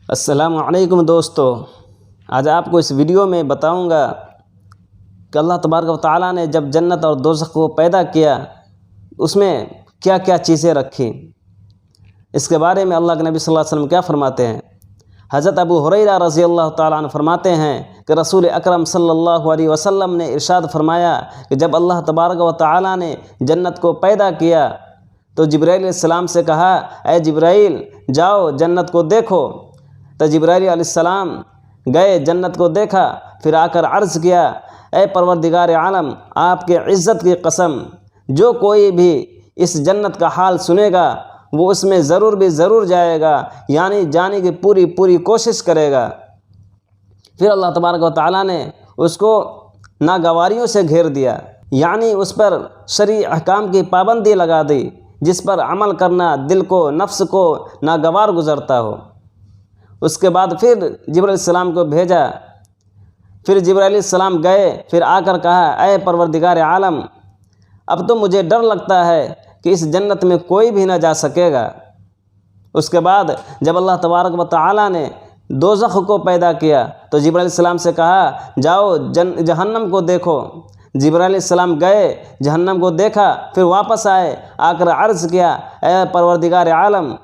السلام علیکم دوستو، آج آپ کو اس ویڈیو میں بتاؤں گا کہ اللہ تبارک و تعالیٰ نے جب جنت اور دوزخ کو پیدا کیا اس میں کیا کیا چیزیں رکھی۔ اس کے بارے میں اللہ کے نبی صلی اللہ علیہ وسلم کیا فرماتے ہیں۔ حضرت ابو ہریرہ رضی اللہ تعالیٰ عنہ فرماتے ہیں کہ رسول اکرم صلی اللہ علیہ وسلم نے ارشاد فرمایا کہ جب اللہ تبارک و تعالیٰ نے جنت کو پیدا کیا تو جبرائیل علیہ السلام سے کہا، اے جبرائیل جاؤ جنت کو دیکھو۔ تو جبرائیل علیہ السلام گئے، جنت کو دیکھا، پھر آ کر عرض کیا، اے پروردگار عالم، آپ کے عزت کی قسم، جو کوئی بھی اس جنت کا حال سنے گا وہ اس میں ضرور جائے گا، یعنی جانے کی پوری کوشش کرے گا۔ پھر اللہ تبارک و تعالیٰ نے اس کو ناگواریوں سے گھیر دیا، یعنی اس پر شرعی احکام کی پابندی لگا دی جس پر عمل کرنا دل کو، نفس کو ناگوار گزرتا ہو۔ اس کے بعد پھر جبرائیل علیہ السلام کو بھیجا، پھر جبرائیل علیہ السلام گئے، پھر آ کر کہا، اے پروردگار عالم، اب تو مجھے ڈر لگتا ہے کہ اس جنت میں کوئی بھی نہ جا سکے گا۔ اس کے بعد جب اللہ تبارک و تعالیٰ نے دوزخ کو پیدا کیا تو جبرائیل علیہ السلام سے کہا، جاؤ جہنم کو دیکھو۔ جبرائیل علیہ السلام گئے، جہنم کو دیکھا، پھر واپس آئے، آ کر عرض کیا، اے پروردگار عالم،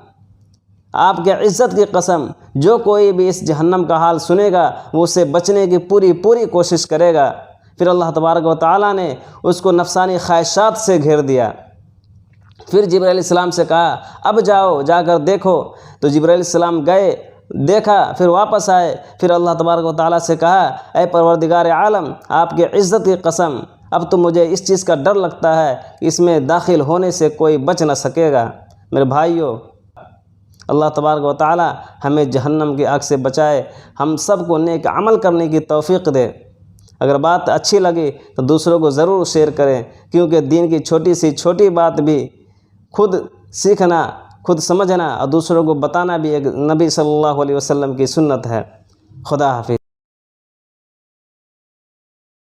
آپ کے عزت کی قسم، جو کوئی بھی اس جہنم کا حال سنے گا وہ اسے بچنے کی پوری کوشش کرے گا۔ پھر اللہ تبارک و تعالیٰ نے اس کو نفسانی خواہشات سے گھیر دیا۔ پھر جبرائیل علیہ السلام سے کہا، اب جاؤ، جا کر دیکھو۔ تو جبرائیل علیہ السلام گئے، دیکھا، پھر واپس آئے، پھر اللہ تبارک و تعالیٰ سے کہا، اے پروردگار عالم، آپ کے عزت کی قسم، اب تو مجھے اس چیز کا ڈر لگتا ہے کہ اس میں داخل ہونے سے کوئی بچ نہ سکے گا۔ میرے بھائیو، اللہ تبارک و تعالیٰ ہمیں جہنم کی آگ سے بچائے، ہم سب کو نیک عمل کرنے کی توفیق دے۔ اگر بات اچھی لگی تو دوسروں کو ضرور شیئر کریں، کیونکہ دین کی چھوٹی بات بھی خود سیکھنا، خود سمجھنا اور دوسروں کو بتانا بھی ایک نبی صلی اللہ علیہ وسلم کی سنت ہے۔ خدا حافظ۔